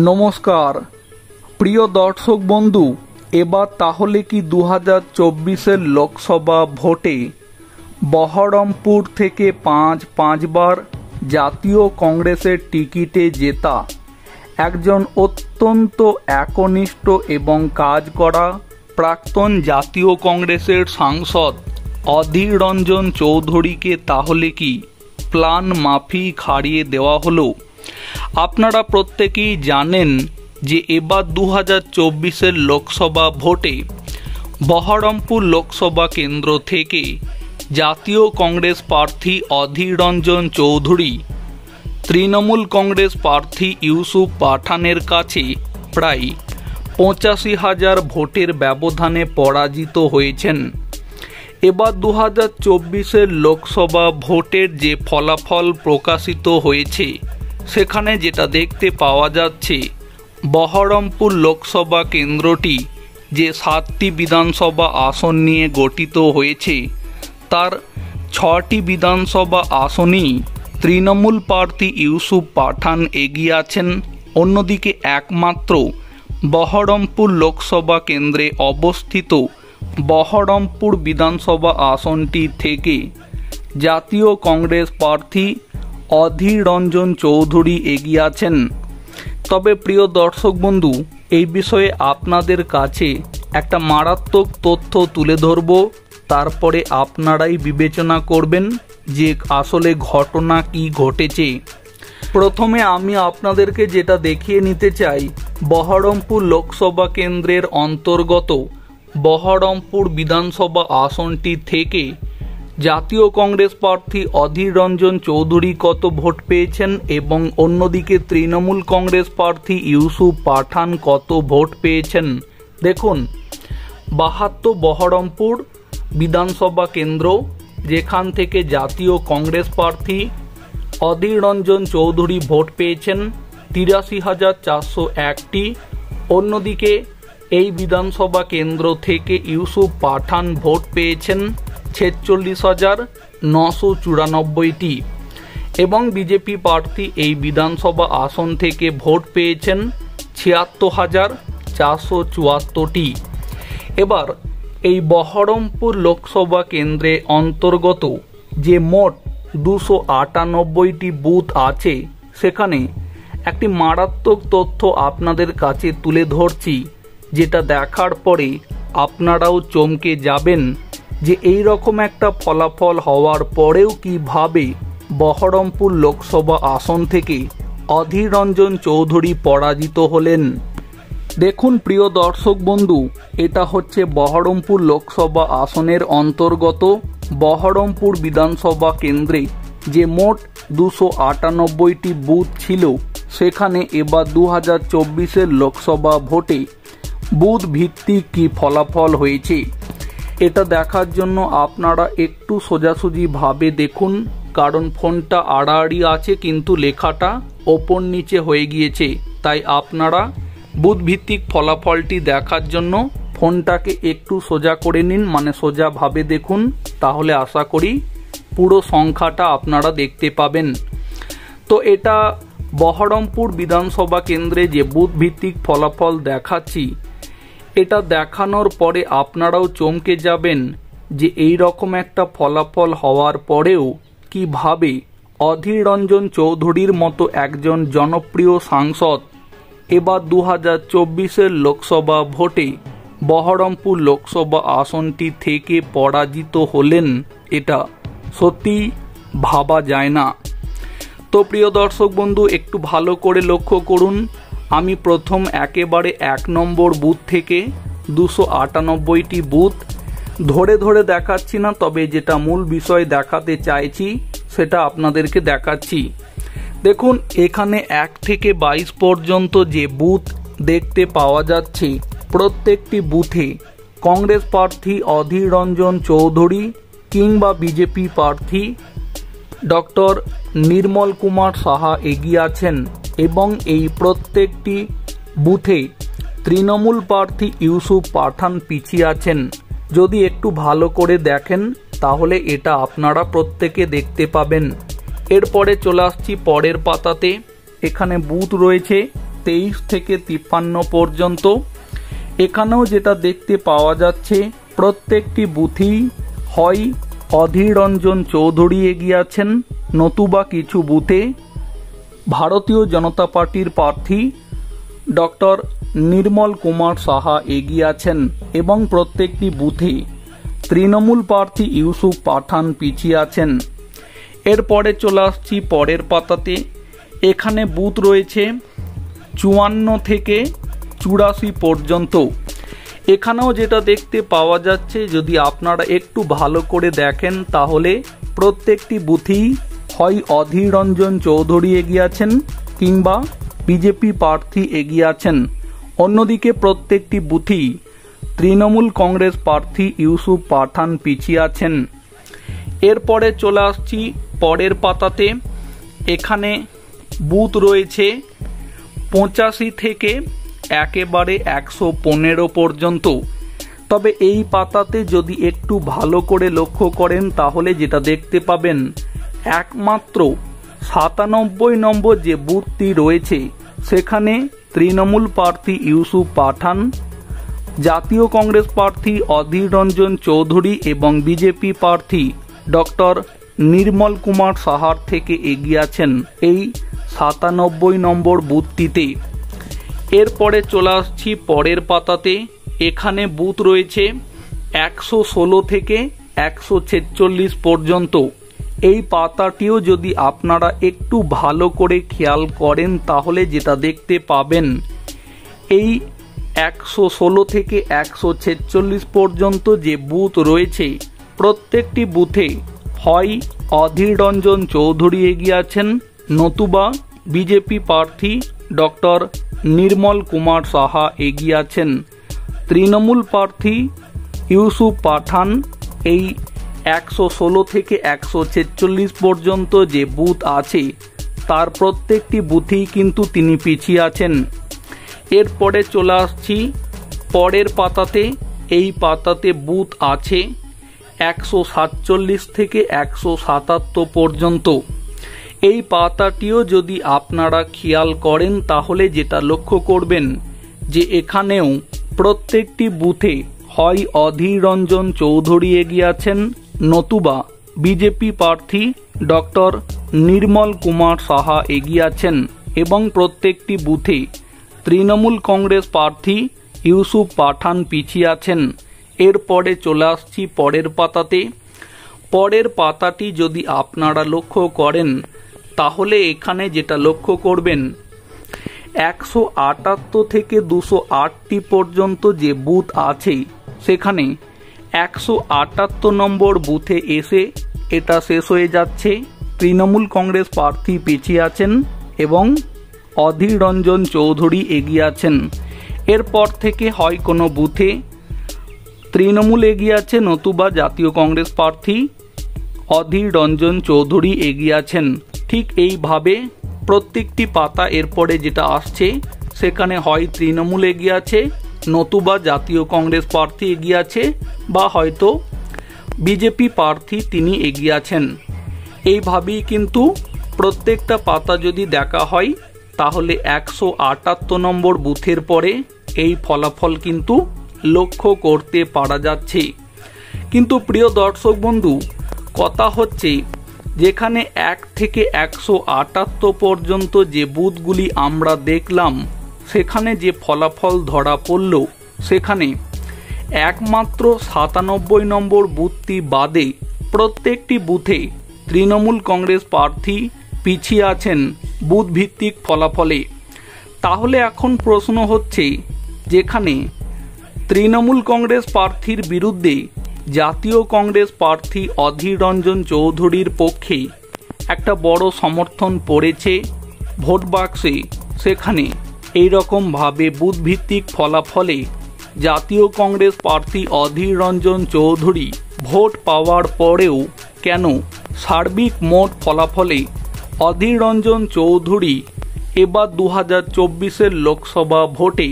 নমস্কার প্রিয় দর্শক বন্ধু, এবার তাহলে কি 2024-এর লোকসভা ভোটে বহরমপুর থেকে পাঁচবার জাতীয় কংগ্রেসের টিকিটে জেতা একজন অত্যন্ত একনিষ্ঠ এবং কাজ করা প্রাক্তন জাতীয় কংগ্রেসের সাংসদ অধীর রঞ্জন চৌধুরীকে তাহলে কি প্ল্যান মাফিক হারিয়ে দেওয়া হলো? আপনারা প্রত্যেকেই জানেন যে এবার 2024-এর লোকসভা ভোটে বহরমপুর লোকসভা কেন্দ্র থেকে জাতীয় কংগ্রেস প্রার্থী অধীর রঞ্জন চৌধুরী তৃণমূল কংগ্রেস প্রার্থী ইউসুফ পাঠানের কাছে প্রায় 85,000 ভোটের ব্যবধানে পরাজিত হয়েছেন। এবার 2024-এর লোকসভা ভোটের যে ফলাফল প্রকাশিত হয়েছে সেখানে যেটা দেখতে পাওয়া যাচ্ছে, বহরমপুর লোকসভা কেন্দ্রটি যে 7টি বিধানসভা আসন নিয়ে গঠিত হয়েছে তার 6টি বিধানসভা আসনই তৃণমূল প্রার্থী ইউসুফ পাঠান এগিয়ে আছেন। অন্যদিকে একমাত্র বহরমপুর লোকসভা কেন্দ্রে অবস্থিত বহরমপুর বিধানসভা আসনটি থেকে জাতীয় কংগ্রেস প্রার্থী অধীর রঞ্জন চৌধুরী এগিয়ে আছেন। তবে প্রিয় দর্শক বন্ধু, এই বিষয়ে আপনাদের কাছে একটা মারাত্মক তথ্য তুলে ধরব, তারপরে আপনারাই বিবেচনা করবেন যে আসলে ঘটনা কি ঘটেছে। প্রথমে আমি আপনাদেরকে যেটা দেখিয়ে নিতে চাই, বহরমপুর লোকসভা কেন্দ্রের অন্তর্গত বহরমপুর বিধানসভা আসনটি থেকে জাতীয় কংগ্রেস প্রার্থী অধীর রঞ্জন চৌধুরী কত ভোট পেয়েছেন এবং অন্যদিকে তৃণমূল কংগ্রেস প্রার্থী ইউসুফ পাঠান কত ভোট পেয়েছেন। দেখুন, 72 বহরমপুর বিধানসভা কেন্দ্র, যেখান থেকে জাতীয় কংগ্রেস প্রার্থী অধীর রঞ্জন চৌধুরী ভোট পেয়েছেন 83,401টি। অন্যদিকে এই বিধানসভা কেন্দ্র থেকে ইউসুফ পাঠান ভোট পেয়েছেন 46,994টি এবং বিজেপি প্রার্থী এই বিধানসভা আসন থেকে ভোট পেয়েছেন 76,474টি। এবার এই বহরমপুর লোকসভা কেন্দ্রে অন্তর্গত যে মোট 298টি বুথ আছে, সেখানে একটি মারাত্মক তথ্য আপনাদের কাছে তুলে ধরছি, যেটা দেখার পরে আপনারাও চমকে যাবেন যে এই রকম একটা ফলাফল হওয়ার পরেও কিভাবে বহরমপুর লোকসভা আসন থেকে অধীর রঞ্জন চৌধুরী পরাজিত হলেন। দেখুন প্রিয় দর্শক বন্ধু, এটা হচ্ছে বহরমপুর লোকসভা আসনের অন্তর্গত বহরমপুর বিধানসভা কেন্দ্রে যে মোট 298টি বুথ ছিল, সেখানে এবার 2024-এর লোকসভা ভোটে বুথ ভিত্তিক কি ফলাফল হয়েছে এটা দেখার জন্য আপনারা একটু সোজাসুজিভাবে দেখুন, কারণ ফোনটা আড়াআড়ি আছে কিন্তু লেখাটা ওপর নিচে হয়ে গিয়েছে, তাই আপনারা বুথ ভিত্তিক ফলাফলটি দেখার জন্য ফোনটাকে একটু সোজা করে নিন, মানে সোজাভাবে দেখুন, তাহলে আশা করি পুরো সংখ্যাটা আপনারা দেখতে পাবেন। তো এটা বহরমপুর বিধানসভা কেন্দ্রে যে বুথ ভিত্তিক ফলাফল দেখাচ্ছি, এটা দেখানোর পরে আপনারাও চমকে যাবেন যে এই রকম একটা ফলাফল হওয়ার পরেও কিভাবে অধীর রঞ্জন চৌধুরীর মতো একজন জনপ্রিয় সাংসদ এবার 2024-এর লোকসভা ভোটে বহরমপুর লোকসভা আসনটি থেকে পরাজিত হলেন, এটা সত্যি ভাবা যায় না। তো প্রিয় দর্শক বন্ধু, একটু ভালো করে লক্ষ্য করুন, আমি প্রথম একেবারে 1 নম্বর বুথ থেকে 298টি বুথ ধরে ধরে দেখাচ্ছি না, তবে যেটা মূল বিষয় দেখাতে চাইছি সেটা আপনাদেরকে দেখাচ্ছি। দেখুন, এখানে 1 থেকে 22 পর্যন্ত যে বুথ দেখতে পাওয়া যাচ্ছে, প্রত্যেকটি বুথে কংগ্রেস প্রার্থী অধীর রঞ্জন চৌধুরী কিংবা বিজেপি প্রার্থী ডক্টর নির্মল কুমার সাহা এগিয়ে আছেন এবং এই প্রত্যেকটি বুথে তৃণমূল প্রার্থী ইউসুফ পাঠান পিছিয়ে আছেন। যদি একটু ভালো করে দেখেন তাহলে এটা আপনারা প্রত্যেকে দেখতে পাবেন। এরপরে চলে আসছি পরের পাতাতে। এখানে বুথ রয়েছে 23 থেকে 53 পর্যন্ত। এখানেও যেটা দেখতে পাওয়া যাচ্ছে, প্রত্যেকটি বুথেই হয় অধীর রঞ্জন চৌধুরী এগিয়ে আছেন, নতুবা কিছু বুথে ভারতীয় জনতা পার্টির প্রার্থী ডক্টর নির্মল কুমার সাহা এগিয়ে আছেন এবং প্রত্যেকটি বুথে তৃণমূল প্রার্থী ইউসুফ পাঠান পিছিয়ে আছেন। এরপরে চলে আসছি পরের পাতাতে। এখানে বুথ রয়েছে 54 থেকে 84 পর্যন্ত। এখানেও যেটা দেখতে পাওয়া যাচ্ছে, যদি আপনারা একটু ভালো করে দেখেন তাহলে প্রত্যেকটি বুথেই হয় অধীর রঞ্জন চৌধুরী এগিয়ে আছেন কিংবা বিজেপি প্রার্থী এগিয়ে আছেন। অন্যদিকে প্রত্যেকটি বুথেই তৃণমূল কংগ্রেস প্রার্থী ইউসুফ পাঠান পিছিয়ে আছেন। এরপরে চলে আসছি পরের পাতাতে। এখানে বুথ রয়েছে 85 থেকে একেবারে 115 পর্যন্ত। তবে এই পাতাতে যদি একটু ভালো করে লক্ষ্য করেন তাহলে যেটা দেখতে পাবেন, একমাত্র 97 নম্বর যে বুথটি রয়েছে সেখানে তৃণমূল প্রার্থী ইউসুফ পাঠান, জাতীয় কংগ্রেস প্রার্থী অধীর রঞ্জন চৌধুরী এবং বিজেপি প্রার্থী ডক্টর নির্মল কুমার সাহার থেকে এগিয়ে আছেন এই 97 নম্বর বুথটিতে। এরপরে চলে আসছি পরের পাতাতে। এখানে বুথ রয়েছে 116 থেকে 146 পর্যন্ত। এই পাতাটিও যদি আপনারা একটু ভালো করে খেয়াল করেন তাহলে যেটা দেখতে পাবেন, এই 116 থেকে 146 পর্যন্ত যে বুথ রয়েছে প্রত্যেকটি বুথে হয় অধীর রঞ্জন চৌধুরী এগিয়ে আছেন, নতুবা বিজেপি প্রার্থী ডক্টর নির্মল কুমার সাহা এগিয়ে আছেন। তৃণমূল প্রার্থী ইউসুফ পাঠান এই 116 থেকে 146 পর্যন্ত যে বুথ আছে তার প্রত্যেকটি বুথেই কিন্তু তিনি পিছিয়ে আছেন। এরপরে চলে আসছি পরের পাতাতে। এই পাতাতে বুথ আছে 147 থেকে 177 পর্যন্ত। এই পাতাটিও যদি আপনারা খেয়াল করেন তাহলে যেটা লক্ষ্য করবেন যে এখানেও প্রত্যেকটি বুথে হয় অধীর রঞ্জন চৌধুরী এগিয়ে আছেন, নতুবা বিজেপি প্রার্থী ডক্টর নির্মল কুমার সাহা এগিয়ে আছেন এবং প্রত্যেকটি বুথে তৃণমূল কংগ্রেস প্রার্থী ইউসুফ পাঠান পিছিয়ে আছেন। এরপরে চলে আসছি পরের পাতাতে। পরের পাতাটি যদি আপনারা লক্ষ্য করেন তাহলে এখানে যেটা লক্ষ্য করবেন, 178 থেকে 208টি পর্যন্ত যে বুথ আছে সেখানে 178 নম্বর বুথে এসে এটা শেষ হয়ে যাচ্ছে। তৃণমূল কংগ্রেস প্রার্থী পিছিয়ে আছেন এবং অধীর রঞ্জন চৌধুরী এগিয়ে আছেন। এরপর থেকে হয় কোনো বুথে তৃণমূল এগিয়ে আছে, নতুবা জাতীয় কংগ্রেস প্রার্থী অধীর রঞ্জন চৌধুরী এগিয়ে আছেন। ঠিক এইভাবে প্রত্যেকটি পাতা এরপরে যেটা আসছে সেখানে হয় তৃণমূল এগিয়ে আছে, নতুবা জাতীয় কংগ্রেস প্রার্থী এগিয়ে আছে, বা হয়তো বিজেপি প্রার্থী তিনি এগিয়ে আছেন। এইভাবেই কিন্তু প্রত্যেকটা পাতা যদি দেখা হয় তাহলে 178 নম্বর বুথের পরে এই ফলাফল কিন্তু লক্ষ্য করতে পারা যাচ্ছে। কিন্তু প্রিয় দর্শক বন্ধু, কথা হচ্ছে যেখানে 1 থেকে 178 পর্যন্ত যে বুথগুলি আমরা দেখলাম সেখানে যে ফলাফল ধরা পড়ল সেখানে একমাত্র 97 নম্বর বুথটি বাদে প্রত্যেকটি বুথে তৃণমূল কংগ্রেস প্রার্থী পিছিয়ে আছেন বুথ ভিত্তিক ফলাফলে। তাহলে এখন প্রশ্ন হচ্ছে, যেখানে তৃণমূল কংগ্রেস প্রার্থীর বিরুদ্ধে জাতীয় কংগ্রেস প্রার্থী অধীর রঞ্জন চৌধুরীর পক্ষে একটা বড় সমর্থন পড়েছে ভোট বাক্সে, সেখানে এইরকমভাবে বুথ ভিত্তিক ফলাফলে জাতীয় কংগ্রেস প্রার্থী অধীর রঞ্জন চৌধুরী ভোট পাওয়ার পরেও কেন সার্বিক মোট ফলাফলে অধীর রঞ্জন চৌধুরী এবার 2024 লোকসভা ভোটে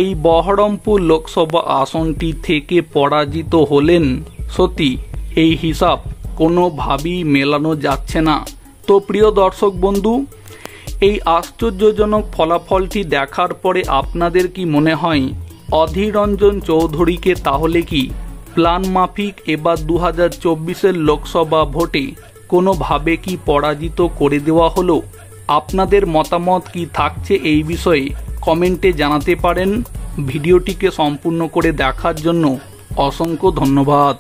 এই বহরমপুর লোকসভা আসনটি থেকে পরাজিত হলেন? সত্যি এই হিসাব কোনোভাবেই মেলানো যাচ্ছে না। তো প্রিয় দর্শক বন্ধু, এই আশ্চর্যজনক ফলাফলটি দেখার পরে আপনাদের কি মনে হয় অধীর রঞ্জন চৌধুরীকে তাহলে কি প্ল্যান মাফিক এবার 2024-এর লোকসভা ভোটে কোনোভাবে কি পরাজিত করে দেওয়া হলো? আপনাদের মতামত কি থাকছে এই বিষয়ে কমেন্টে জানাতে পারেন। ভিডিওটিকে সম্পূর্ণ করে দেখার জন্য অসংখ্য ধন্যবাদ।